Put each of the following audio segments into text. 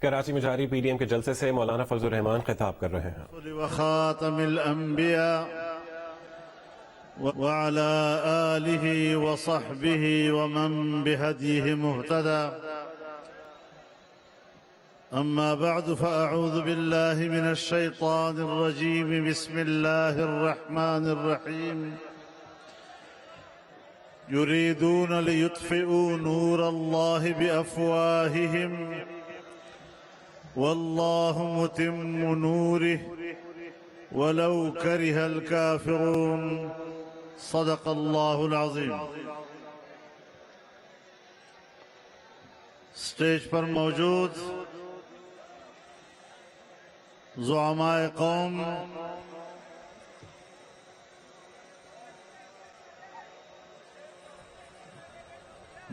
کراچی میں جاری P D M کے جلسے سے مولانا فضل الرحمان خطاب کر رہے ہیں۔ وخاتم الانبیاء وعلى آله وصحبه ومن بهديه مهتدى أما بعد فأعوذ بالله من الشيطان الرجيم بسم الله الرحمن الرحيم يريدون ليطفئوا نور الله بأفواههم والله متم نوره ولو كره الكافرون صدق الله العظيم۔ اسٹیج پر موجود زعماء قوم،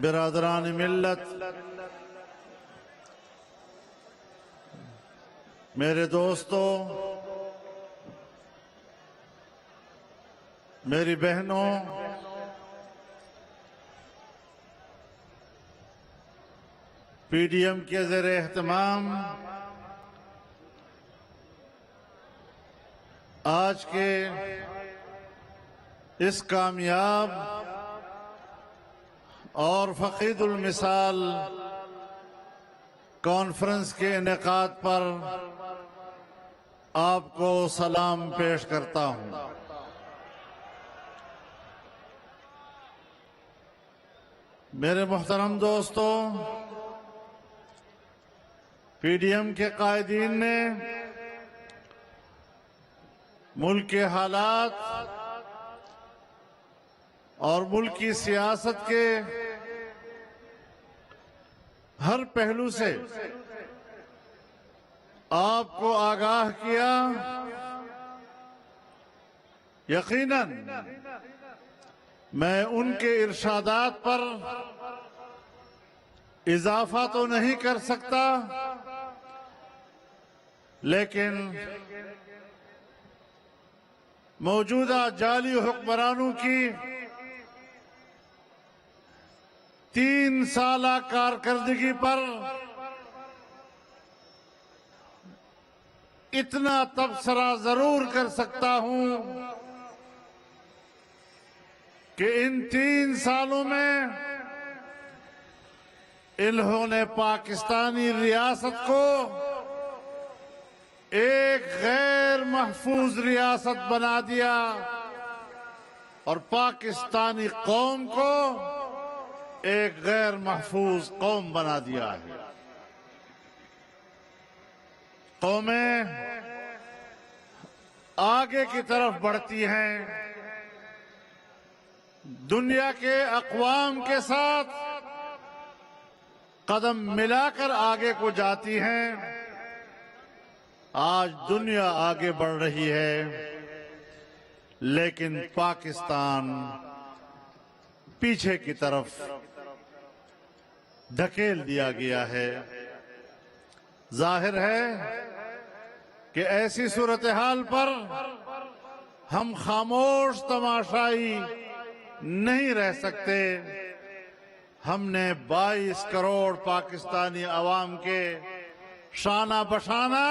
برادران ملت، میرے دوستوں، میری بہنوں، پی ڈی ایم کے زیر اہتمام آج کے اس کامیاب اور فقید المثال کانفرنس کے انعقاد پر آپ کو سلام پیش کرتا ہوں۔ میرے محترم دوستو، پی ڈی ایم کے قائدین نے ملک کے حالات اور ملک کی سیاست کے ہر پہلو سے آپ کو آگاہ کیا۔ یقیناً میں ان کے ارشادات پر اضافہ تو نہیں کر سکتا، لیکن موجودہ جعلی حکمرانوں کی 3 سالہ کارکردگی پر اتنا تبصرہ ضرور کر سکتا ہوں کہ ان 3 سالوں میں انہوں نے پاکستانی ریاست کو ایک غیر محفوظ ریاست بنا دیا اور پاکستانی قوم کو ایک غیر محفوظ قوم بنا دیا ہے۔ قومیں آگے کی طرف بڑھتی ہیں، دنیا کے اقوام کے ساتھ قدم ملا کر آگے کو جاتی ہیں۔ آج دنیا آگے بڑھ رہی ہے، لیکن پاکستان پیچھے کی طرف دھکیل دیا گیا ہے۔ ظاہر ہے کہ ایسی صورتحال پر ہم خاموش تماشائی نہیں رہ سکتے۔ ہم نے 22 کروڑ پاکستانی عوام کے شانہ بشانہ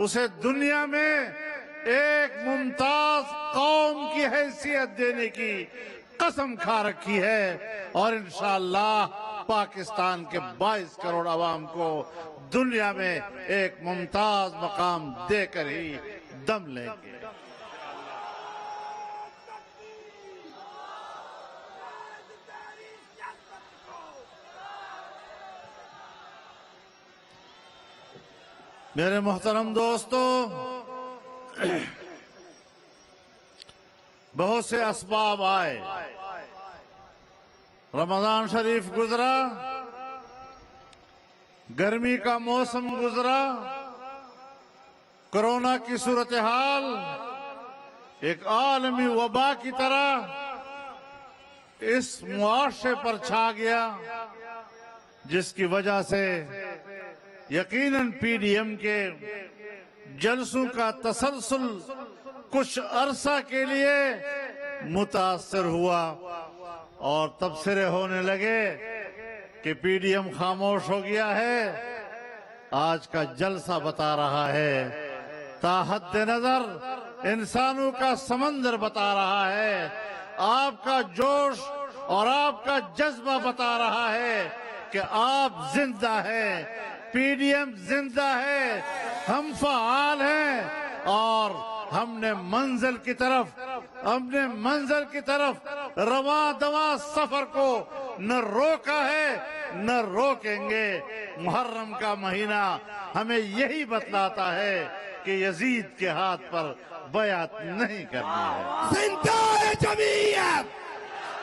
اسے دنیا میں ایک ممتاز قوم کی حیثیت دینے کی قسم کھا رکھی ہے، اور انشاءاللہ پاکستان کے 22 کروڑ عوام کو دنیا میں ایک ممتاز مقام دے کر ہی دم لیں گے۔ میرے محترم دوستو، بہت سے اسباب آئے، رمضان شریف گزرا، گرمی کا موسم گزرا، کرونا کی صورتحال ایک عالمی وبا کی طرح اس معاشرے پر چھا گیا، جس کی وجہ سے یقیناً پی ڈی ایم کے جلسوں کا تسلسل کچھ عرصہ کے لیے متاثر ہوا اور تبصرے ہونے لگے کہ پی ڈی ایم خاموش ہو گیا ہے آج کا جلسہ بتا رہا ہے، تا حد نظر انسانوں کا سمندر بتا رہا ہے، آپ کا جوش اور آپ کا جذبہ بتا رہا ہے کہ آپ زندہ ہیں، پی ڈی ایم زندہ ہے، ہم فعال ہیں اور ہم نے منزل کی طرف رواں دواں سفر کو نہ روکا ہے نہ روکیں گے۔ محرم کا مہینہ ہمیں یہی بتلاتا ہے کہ یزید کے ہاتھ پر بیعت نہیں کرنی ہے۔ زندہ ہے جمعیت،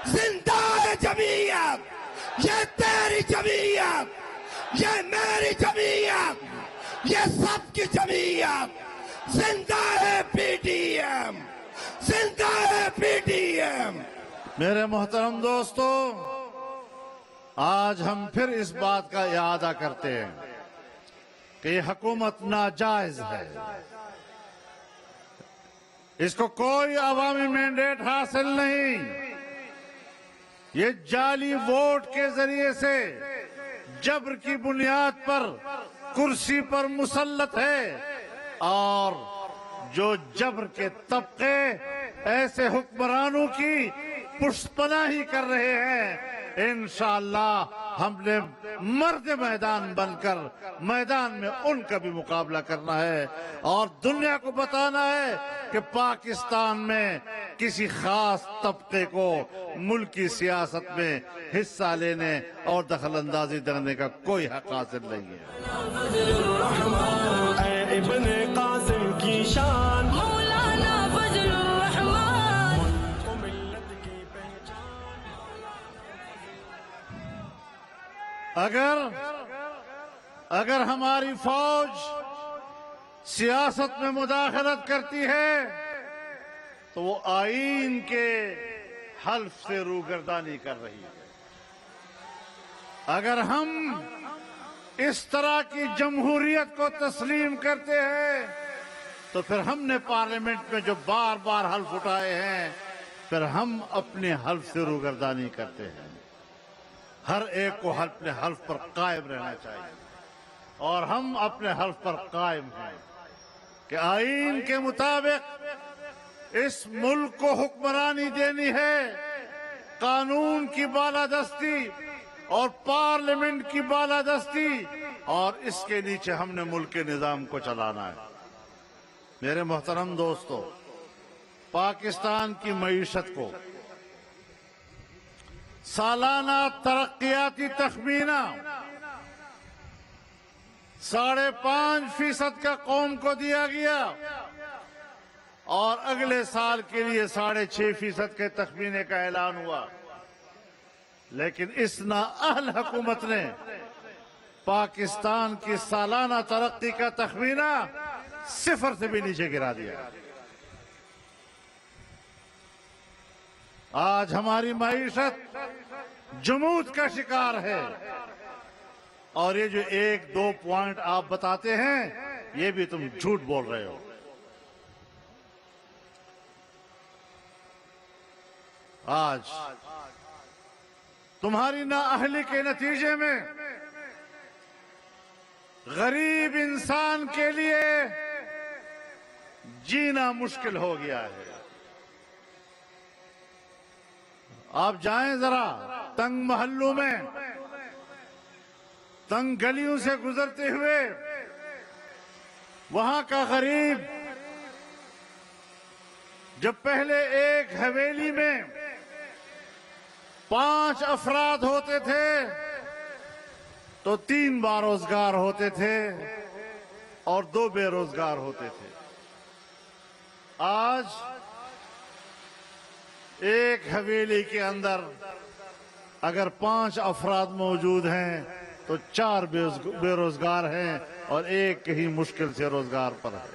زندہ ہے جمعیت، یہ تیری جمعیت، یہ میری جمعیت، یہ سب کی جمعیت، زندہ ہے پی ڈی ایم، زندہ ہے پی ڈی ایم۔ میرے محترم دوستو، آج ہم پھر اس بات کا اعادہ کرتے ہیں کہ یہ حکومت ناجائز ہے، اس کو کوئی عوامی مینڈیٹ حاصل نہیں، یہ جعلی ووٹ کے ذریعے سے جبر کی بنیاد پر کرسی پر مسلط ہے، اور جو جبر کے طبقے ایسے حکمرانوں کی پشت پناہی کر رہے ہیں، انشاءاللہ ہم نے مرد میدان بن کر میدان میں ان کا بھی مقابلہ کرنا ہے اور دنیا کو بتانا ہے کہ پاکستان میں کسی خاص طبقے کو ملک کی سیاست میں حصہ لینے اور دخل اندازی کرنے کا کوئی حق حاصل نہیں ہے۔ اے ابن قاسم کی شان مولانا فضل الرحمان، ملت کی پہچان۔ اگر ہماری فوج سیاست میں مداخلت کرتی ہے تو وہ آئین کے حلف سے روگردانی کر رہی ہے۔ اگر ہم اس طرح کی جمہوریت کو تسلیم کرتے ہیں تو پھر ہم نے پارلیمنٹ میں جو بار بار حلف اٹھائے ہیں، پھر ہم اپنے حلف سے روگردانی کرتے ہیں۔ ہر ایک کو اپنے حلف پر قائم رہنا چاہیے اور ہم اپنے حلف پر قائم ہیں کہ آئین کے مطابق اس ملک کو حکمرانی دینی ہے، قانون کی بالادستی اور پارلیمنٹ کی بالادستی، اور اس کے نیچے ہم نے ملک کے نظام کو چلانا ہے۔ میرے محترم دوستو، پاکستان کی معیشت کو سالانہ ترقیاتی تخمینہ 5.5% کا قوم کو دیا گیا اور اگلے سال کے لیے 6.5% کے تخمینے کا اعلان ہوا، لیکن اس نااہل حکومت نے پاکستان کی سالانہ ترقی کا تخمینہ 0 سے بھی نیچے گرا دیا۔ آج ہماری معیشت جمود کا شکار ہے، اور یہ جو 1-2 پوائنٹ آپ بتاتے ہیں، یہ بھی تم جھوٹ بول رہے ہو۔ آج تمہاری نااہلی کے نتیجے میں غریب انسان کے لیے جینا مشکل ہو گیا ہے۔ آپ جائیں ذرا تنگ محلوں میں، تنگ گلیوں سے گزرتے ہوئے، وہاں کا غریب جب پہلے ایک حویلی میں 5 افراد ہوتے تھے تو 3 باروزگار ہوتے تھے اور 2 بے روزگار ہوتے تھے۔ آج ایک حویلی کے اندر اگر 5 افراد موجود ہیں تو 4 بے روزگار ہیں اور ایک ہی مشکل سے روزگار پر ہے۔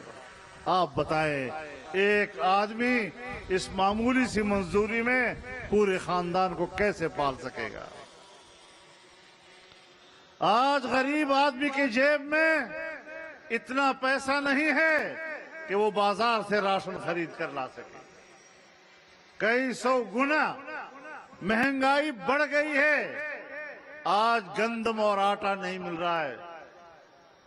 آپ بتائیں، ایک آدمی اس معمولی سی مزدوری میں پورے خاندان کو کیسے پال سکے گا؟ آج غریب آدمی کی جیب میں اتنا پیسہ نہیں ہے کہ وہ بازار سے راشن خرید کر لا سکے۔ کئی 100 گنا مہنگائی بڑھ گئی ہے۔ آج گندم اور آٹا نہیں مل رہا ہے،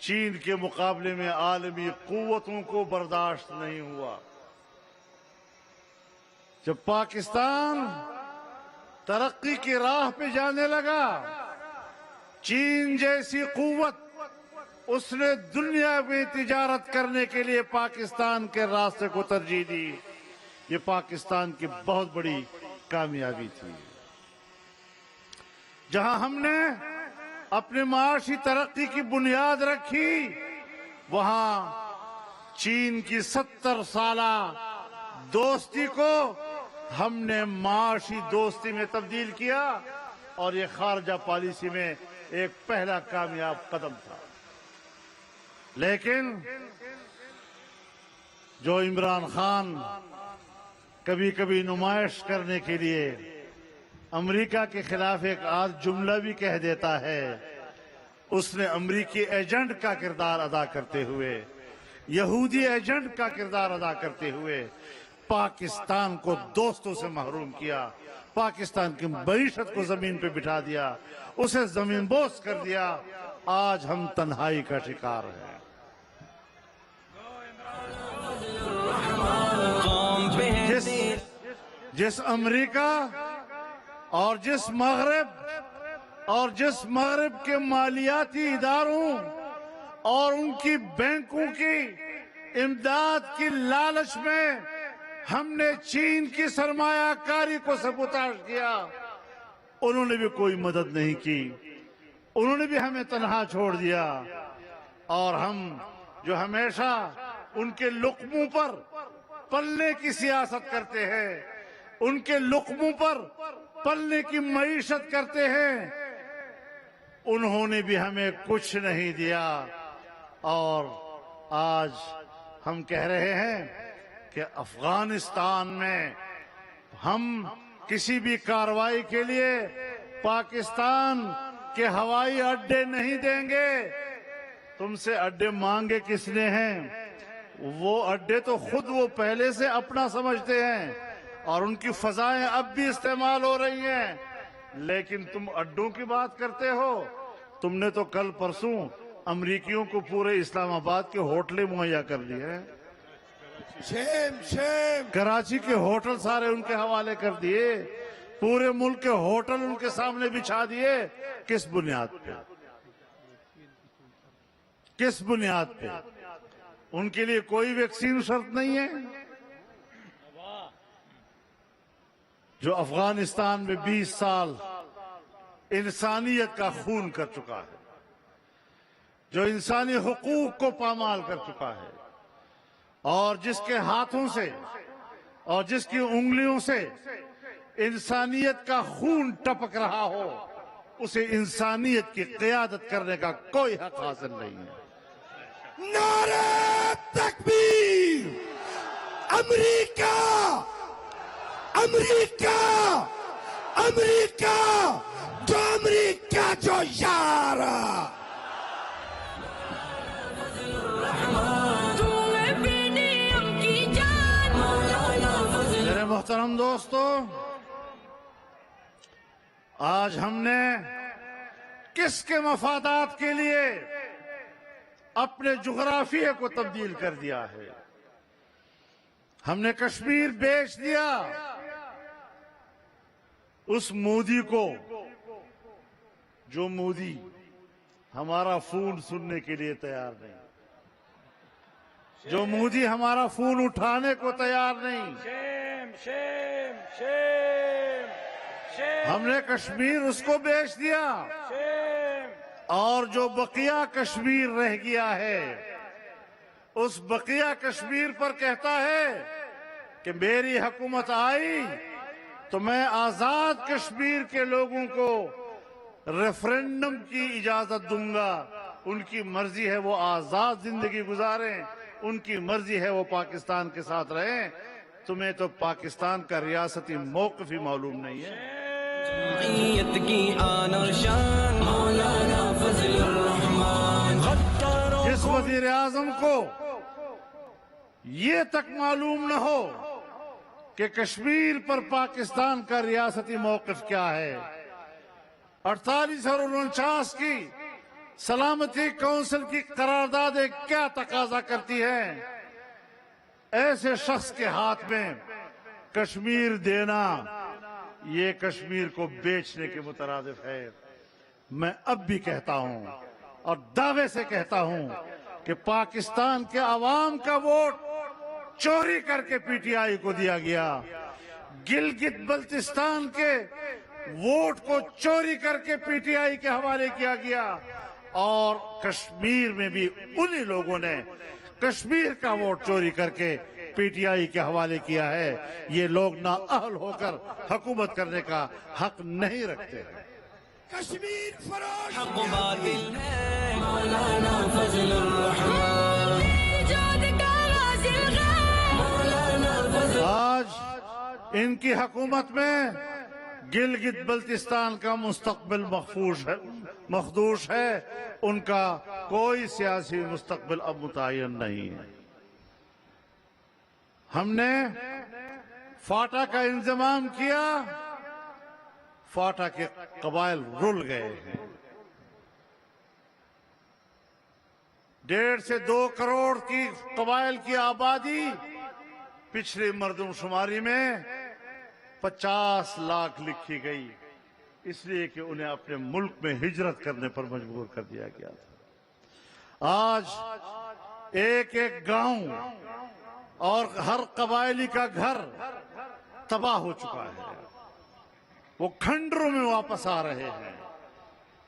چین کے مقابلے میں عالمی قوتوں کو برداشت نہیں ہوا۔ جب پاکستان ترقی کی راہ پہ جانے لگا، چین جیسی قوت اس نے دنیا میں تجارت کرنے کے لیے پاکستان کے راستے کو ترجیح دی۔ یہ پاکستان کی بہت بڑی کامیابی تھی۔ جہاں ہم نے اپنے معاشی ترقی کی بنیاد رکھی، وہاں چین کی 70 سالہ دوستی کو ہم نے معاشی دوستی میں تبدیل کیا، اور یہ خارجہ پالیسی میں ایک پہلا کامیاب قدم تھا۔ لیکن جو عمران خان کبھی کبھی نمائش کرنے کے لیے امریکہ کے خلاف ایک آدھ جملہ بھی کہہ دیتا ہے، اس نے امریکی ایجنٹ کا کردار ادا کرتے ہوئے، یہودی ایجنٹ کا کردار ادا کرتے ہوئے پاکستان کو دوستوں سے محروم کیا، پاکستان کی معیشت کو زمین پہ بٹھا دیا، اسے زمین بوس کر دیا۔ آج ہم تنہائی کا شکار ہیں۔ جس امریکہ اور جس مغرب کے مالیاتی اداروں اور ان کی بینکوں کی امداد کی لالچ میں ہم نے چین کی سرمایہ کاری کو سبوتاژ کیا، انہوں نے بھی کوئی مدد نہیں کی، انہوں نے بھی ہمیں تنہا چھوڑ دیا۔ اور ہم جو ہمیشہ ان کے لقموں پر پلنے کی سیاست کرتے ہیں، ان کے لقموں پر پلنے کی معیشت کرتے ہیں، انہوں نے بھی ہمیں کچھ نہیں دیا۔ اور آج ہم کہہ رہے ہیں کہ افغانستان میں ہم کسی بھی کارروائی کے لیے پاکستان کے ہوائی اڈے نہیں دیں گے۔ تم سے اڈے مانگے کس نے ہیں؟ وہ اڈے تو خود وہ پہلے سے اپنا سمجھتے ہیں، اور ان کی فضائیں اب بھی استعمال ہو رہی ہیں، لیکن تم اڈوں کی بات کرتے ہو۔ تم نے تو کل پرسوں امریکیوں کو پورے اسلام آباد کے ہوٹلیں مہیا کر دیے ہیں، کراچی کے ہوٹل سارے ان کے حوالے کر دیے، پورے ملک کے ہوٹل ان کے سامنے بچھا دیے۔ کس بنیاد پہ؟ کس بنیاد پہ؟ ان کے لیے کوئی ویکسین شرط نہیں ہے؟ جو افغانستان میں 20 سال انسانیت کا خون کر چکا ہے، جو انسانی حقوق کو پامال کر چکا ہے، اور جس کے ہاتھوں سے اور جس کی انگلیوں سے انسانیت کا خون ٹپک رہا ہو، اسے انسانیت کی قیادت کرنے کا کوئی حق حاصل نہیں ہے۔ نعرہ تکبیر! امریکہ امریکہ امریکہ جو امریکہ جو یار! میرے محترم دوستو، آج ہم نے کس کے مفادات کے لیے اپنے جغرافیے کو تبدیل کر دیا ہے؟ ہم نے کشمیر بیچ دیا اس مودی کو، جو مودی ہمارا فون سننے کے لیے تیار نہیں، جو مودی ہمارا فون اٹھانے کو تیار نہیں۔ ہم نے کشمیر اس کو بیچ دیا، اور جو بقیہ کشمیر رہ گیا ہے، اس بقیہ کشمیر پر کہتا ہے کہ میری حکومت آئی تو میں آزاد کشمیر کے لوگوں کو ریفرنڈم کی اجازت دوں گا۔ ان کی مرضی ہے وہ آزاد زندگی گزاریں، ان کی مرضی ہے وہ پاکستان کے ساتھ رہیں۔ تمہیں تو پاکستان کا ریاستی موقف ہی معلوم نہیں ہے۔ جمعیت کی آن و شان مولانا فضل الرحمان، جس وزیر اعظم کو یہ تک معلوم نہ ہو کہ کشمیر پر پاکستان کا ریاستی موقف کیا ہے، 48 اور 49 کی سلامتی کونسل کی قراردادیں کیا تقاضا کرتی ہیں؟ ایسے شخص کے ہاتھ میں کشمیر دینا یہ کشمیر کو بیچنے کے مترادف ہے۔ میں اب بھی کہتا ہوں اور دعوے سے کہتا ہوں کہ پاکستان کے عوام کا ووٹ چوری کر کے پی ٹی آئی کو دیا گیا، گلگت بلتستان کے ووٹ کو چوری کر کے پی ٹی آئی کے حوالے کیا گیا، اور کشمیر میں بھی انہی لوگوں نے کشمیر کا ووٹ چوری کر کے پی ٹی آئی کے حوالے کیا ہے۔ یہ لوگ نااہل ہو کر حکومت کرنے کا حق نہیں رکھتے۔ کشمیر فروش حق باطل ہے مولانا فضل الرحمان، مولانا فضل آج ان کی حکومت میں گلگت بلتستان کا مستقبل مخدوش ہے، ان کا کوئی سیاسی مستقبل اب متعین نہیں ہے۔ ہم نے فاٹا کا انضمام کیا، فاٹا کے قبائل رل گئے ہیں۔ 1.5 سے 2 کروڑ کی قبائل کی آبادی پچھلی مردم شماری میں 50 لاکھ لکھی گئی، اس لیے کہ انہیں اپنے ملک میں ہجرت کرنے پر مجبور کر دیا گیا تھا۔ آج ایک ایک گاؤں اور ہر قبائلی کا گھر تباہ ہو چکا ہے، وہ کھنڈروں میں واپس آ رہے ہیں،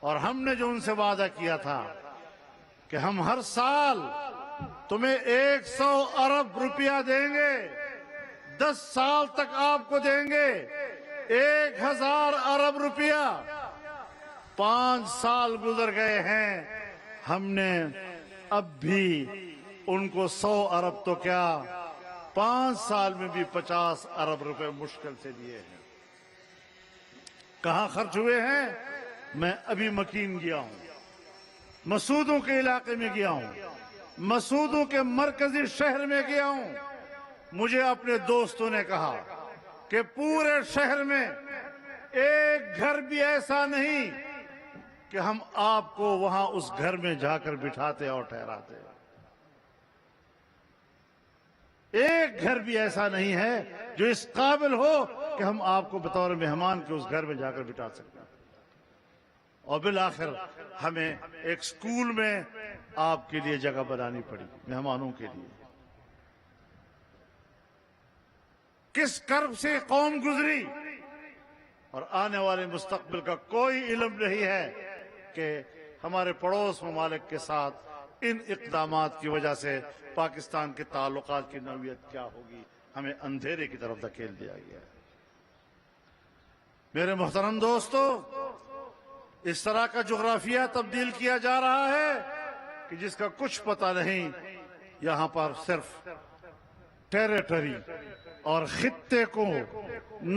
اور ہم نے جو ان سے وعدہ کیا تھا کہ ہم ہر سال تمہیں 100 ارب روپیہ دیں گے، 10 سال تک آپ کو دیں گے 1000 ارب روپیہ، 5 سال گزر گئے ہیں، ہم نے اب بھی ان کو 100 ارب تو کیا 5 سال میں بھی 50 ارب روپے مشکل سے دیے ہیں۔ کہاں خرچ ہوئے ہیں؟ میں ابھی مکین گیا ہوں، مسعودوں کے علاقے میں گیا ہوں، مسعودوں کے مرکزی شہر میں گیا ہوں۔ مجھے اپنے دوستوں نے کہا کہ پورے شہر میں ایک گھر بھی ایسا نہیں کہ ہم آپ کو وہاں اس گھر میں جا کر بٹھاتے اور ٹھہراتے۔ ایک گھر بھی ایسا نہیں ہے جو اس قابل ہو کہ ہم آپ کو بطور مہمان کے اس گھر میں جا کر بٹھا سکتے ہیں۔ اور بالآخر ہمیں ایک سکول میں آپ کے لیے جگہ بنانی پڑی، مہمانوں کے لیے۔ کس کرب سے قوم گزری، اور آنے والے مستقبل کا کوئی علم نہیں ہے کہ ہمارے پڑوس ممالک کے ساتھ ان اقدامات کی وجہ سے پاکستان کے تعلقات کی نوعیت کیا ہوگی۔ ہمیں اندھیرے کی طرف دھکیل دیا گیا ہے۔ میرے محترم دوستو، اس طرح کا جغرافیہ تبدیل کیا جا رہا ہے کہ جس کا کچھ پتہ نہیں۔ یہاں پر صرف ٹیریٹری اور خطے کو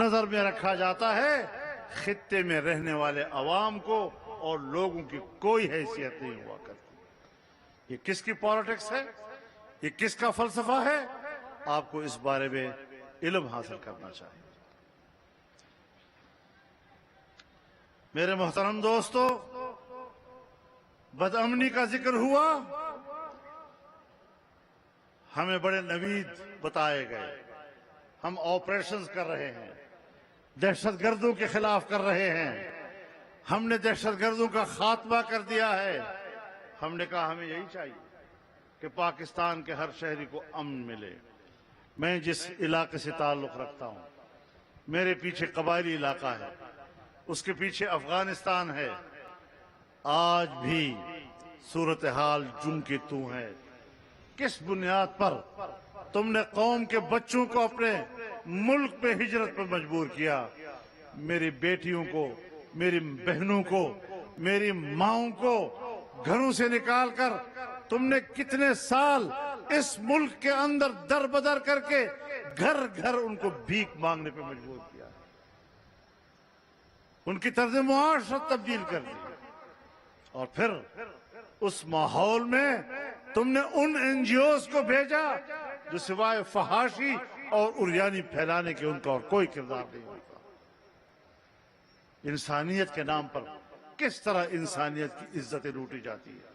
نظر میں رکھا جاتا ہے، خطے میں رہنے والے عوام کو اور لوگوں کی کوئی حیثیت نہیں ہوا کرتی۔ یہ کس کی پالیٹکس ہے؟ یہ کس کا فلسفہ ہے؟ آپ کو اس بارے میں علم حاصل کرنا چاہیے۔ میرے محترم دوستو، بدامنی کا ذکر ہوا، ہمیں بڑے نوید بتائے گئے، ہم آپریشنز کر رہے ہیں، دہشت گردوں کے خلاف کر رہے ہیں، ہم نے دہشت گردوں کا خاتمہ کر دیا ہے۔ ہم نے کہا ہمیں یہی چاہیے کہ پاکستان کے ہر شہری کو امن ملے۔ میں جس علاقے سے تعلق رکھتا ہوں، میرے پیچھے قبائلی علاقہ ہے، اس کے پیچھے افغانستان ہے۔ آج بھی صورتحال جوں کی توں ہے۔ کس بنیاد پر تم نے قوم کے بچوں کو اپنے ملک پہ ہجرت پر مجبور کیا؟ میری بیٹیوں کو، میری بہنوں کو، میری ماؤں کو گھروں سے نکال کر تم نے کتنے سال اس ملک کے اندر در بدر کر کے گھر گھر ان کو بھیک مانگنے پہ مجبور کیا، ان کی طرز معاشرت تبدیل کر دی، اور پھر اس ماحول میں تم نے ان این جی اوز کو بھیجا جو سوائے فحاشی اور عریانی پھیلانے کے ان کا اور کوئی کردار نہیں ہوتا۔ انسانیت کے نام پر کس طرح انسانیت کی عزتیں لوٹی جاتی ہیں۔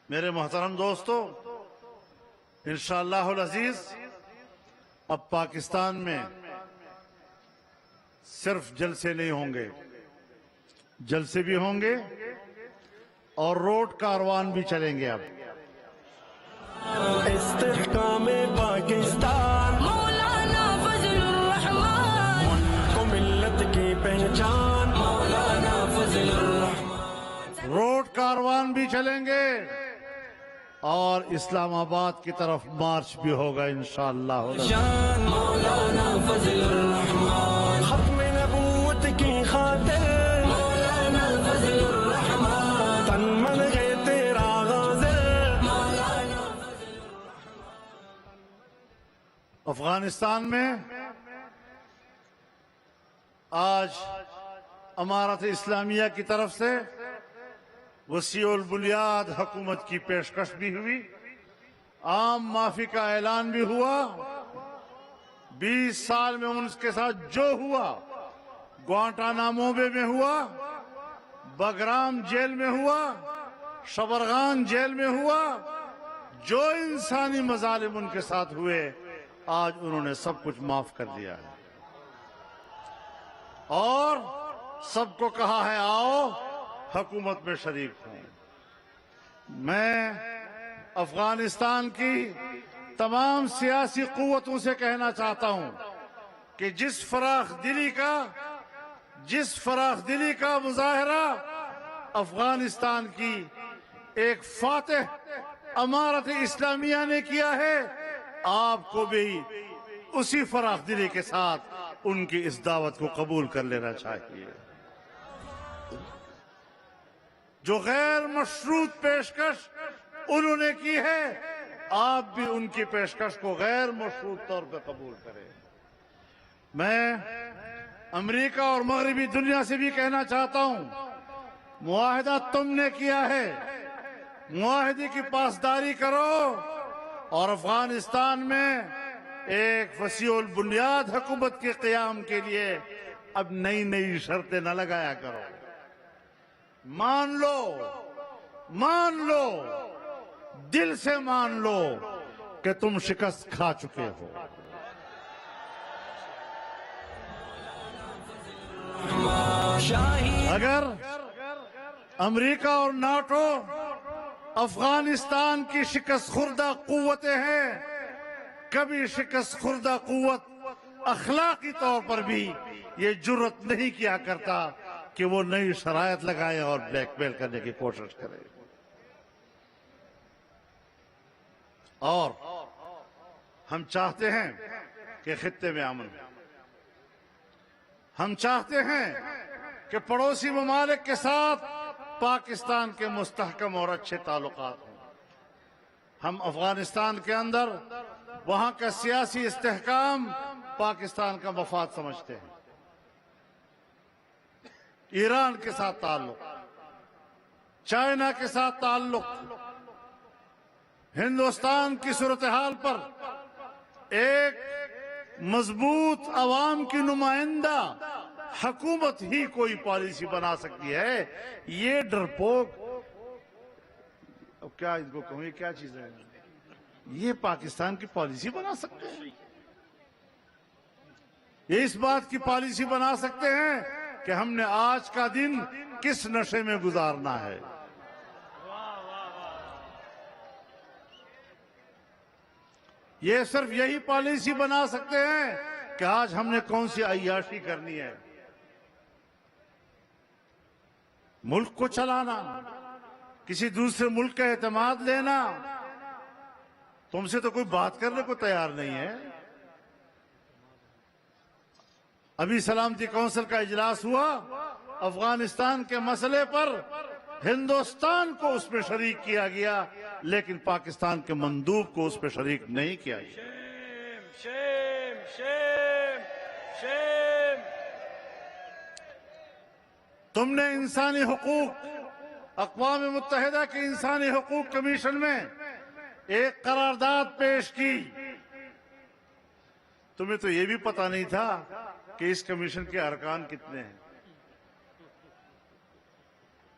میرے محترم دوستو، انشاءاللہ العزیز اب پاکستان میں صرف جلسے نہیں ہوں گے، جلسے بھی ہوں گے اور روڈ کاروان بھی چلیں گے۔ اب استحکام پاکستان مولانا فضل الرحمان کو ملت کی پہچان مولانا فضل الرحمان روڈ کاروان بھی چلیں گے اور اسلام آباد کی طرف مارچ بھی ہوگا انشاءاللہ۔ شان مولانا فضل الرحمان ختم نبوت کی خاطر مولانا فضل الرحمان تن من ہے تیرا غازل مولانا افغانستان میں آج امارت اسلامیہ کی طرف سے وسیع البنیاد حکومت کی پیشکش بھی ہوئی، عام معافی کا اعلان بھی ہوا۔ 20 سال میں ان کے ساتھ جو ہوا، گوانٹانامو بے میں ہوا، بگرام جیل میں ہوا، شبرغان جیل میں ہوا، جو انسانی مظالم ان کے ساتھ ہوئے، آج انہوں نے سب کچھ معاف کر دیا ہے اور سب کو کہا ہے آؤ حکومت میں شریک ہوں۔ میں افغانستان کی تمام سیاسی قوتوں سے کہنا چاہتا ہوں کہ جس فراخ دلی کا مظاہرہ افغانستان کی ایک فاتح امارت اسلامیہ نے کیا ہے، آپ کو بھی اسی فراخ دلی کے ساتھ ان کی اس دعوت کو قبول کر لینا چاہیے۔ جو غیر مشروط پیشکش انہوں نے کی ہے، آپ بھی ان کی پیشکش کو غیر مشروط طور پہ قبول کریں۔ میں امریکہ اور مغربی دنیا سے بھی کہنا چاہتا ہوں، معاہدہ تم نے کیا ہے، معاہدے کی پاسداری کرو اور افغانستان میں ایک وسیع البنیاد حکومت کے قیام کے لیے اب نئی شرطیں نہ لگایا کرو۔ مان لو، دل سے مان لو کہ تم شکست کھا چکے ہو۔ اگر امریکہ اور ناٹو افغانستان کی شکست خوردہ قوتیں ہیں، کبھی شکست خوردہ قوت اخلاقی طور پر بھی یہ جرت نہیں کیا کرتا کہ وہ نئی شرائط لگائے اور بلیک میل کرنے کی کوشش کرے۔ اور ہم چاہتے ہیں کہ خطے میں امن ہو، ہم چاہتے ہیں کہ پڑوسی ممالک کے ساتھ پاکستان کے مستحکم اور اچھے تعلقات ہوں۔ ہم افغانستان کے اندر وہاں کا سیاسی استحکام پاکستان کا مفاد سمجھتے ہیں۔ ایران کے ساتھ تعلق، چائنا کے ساتھ تعلق، ہندوستان کی صورتحال پر ایک مضبوط عوام کی نمائندہ حکومت ہی کوئی پالیسی بنا سکتی ہے۔ یہ ڈرپوک، اب کیا ان کو کہوں، یہ کیا چیز ہے، یہ پاکستان کی پالیسی بنا سکتے ہیں؟ یہ اس بات کی پالیسی بنا سکتے ہیں کہ ہم نے آج کا دن کس نشے میں گزارنا ہے؟ یہ صرف یہی پالیسی بنا سکتے ہیں کہ آج ہم نے کون سی عیاشی کرنی ہے۔ ملک کو چلانا، کسی دوسرے ملک کا اعتماد لینا، تم سے تو کوئی بات کرنے کو تیار نہیں ہے۔ ابھی سلامتی کونسل کا اجلاس ہوا، افغانستان کے مسئلے پر ہندوستان کو اس میں شریک کیا گیا، لیکن پاکستان کے مندوب کو اس میں شریک نہیں کیا گیا۔ تم نے انسانی حقوق، اقوام متحدہ کے انسانی حقوق کمیشن میں ایک قرارداد پیش کی، تمہیں تو یہ بھی پتہ نہیں تھا کہ اس کمیشن کے ارکان کتنے ہیں۔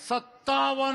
57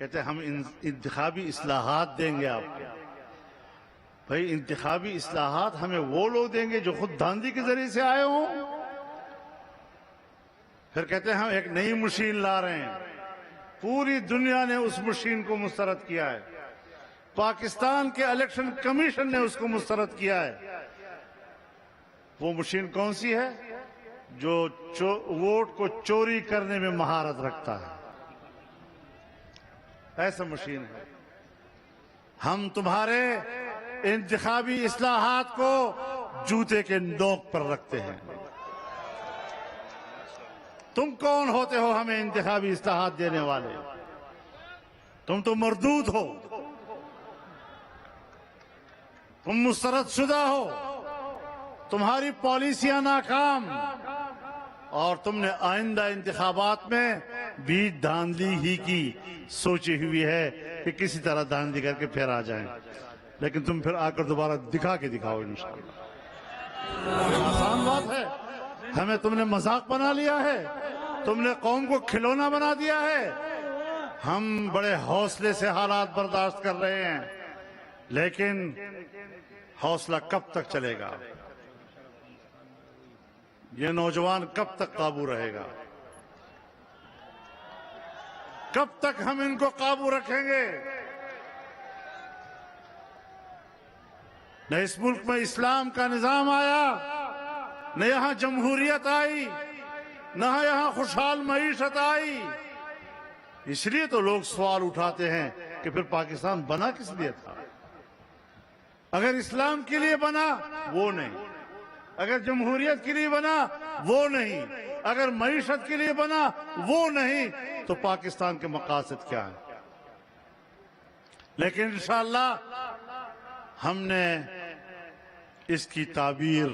کہتے ہم انتخابی اصلاحات دیں گے آپ کو. بھائی انتخابی اصلاحات ہمیں وہ لوگ دیں گے جو خود دھاندلی کے ذریعے سے آئے ہوں. پھر کہتے ہیں ہم ایک نئی مشین لا رہے ہیں. پوری دنیا نے اس مشین کو مسترد کیا ہے. پاکستان کے الیکشن کمیشن نے اس کو مسترد کیا ہے. وہ مشین کون سی ہے؟ جو ووٹ کو چوری کرنے میں مہارت رکھتا ہے. ایسا مشین ہے. ہم تمہارے انتخابی اصلاحات کو جوتے کے نوک پر رکھتے ہیں. تم کون ہوتے ہو ہمیں انتخابی اصلاحات دینے والے؟ تم تو مردود ہو، تم مسترد شدہ ہو، تمہاری پالیسیاں ناکام، اور تم نے آئندہ انتخابات میں بھی دھاندلی ہی کی سوچی ہوئی ہے کہ کسی طرح دھاندلی کر کے پھر آ جائیں. لیکن تم پھر آ کر دوبارہ دکھا کے دکھاؤ انشاءاللہ. آسان بات ہے. ہمیں تم نے مذاق بنا لیا ہے، تم نے قوم کو کھلونا بنا دیا ہے. ہم بڑے حوصلے سے حالات برداشت کر رہے ہیں، لیکن حوصلہ کب تک چلے گا؟ یہ نوجوان کب تک قابو رہے گا؟ کب تک ہم ان کو قابو رکھیں گے؟ نہ اس ملک میں اسلام کا نظام آیا، نہ یہاں جمہوریت آئی، نہ یہاں خوشحال معیشت آئی. اس لیے تو لوگ سوال اٹھاتے ہیں کہ پھر پاکستان بنا کس لیے تھا؟ اگر اسلام کے لیے بنا وہ نہیں، اگر جمہوریت کے لیے بنا وہ نہیں، اگر معیشت کے لیے بنا وہ نہیں، تو پاکستان کے مقاصد کیا ہیں؟ لیکن انشاءاللہ ہم نے اس کی تعبیر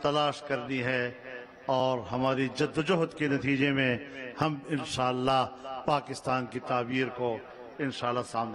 تلاش کرنی ہے، اور ہماری جدوجہد کے نتیجے میں ہم انشاءاللہ پاکستان کی تعبیر کو انشاءاللہ سامنے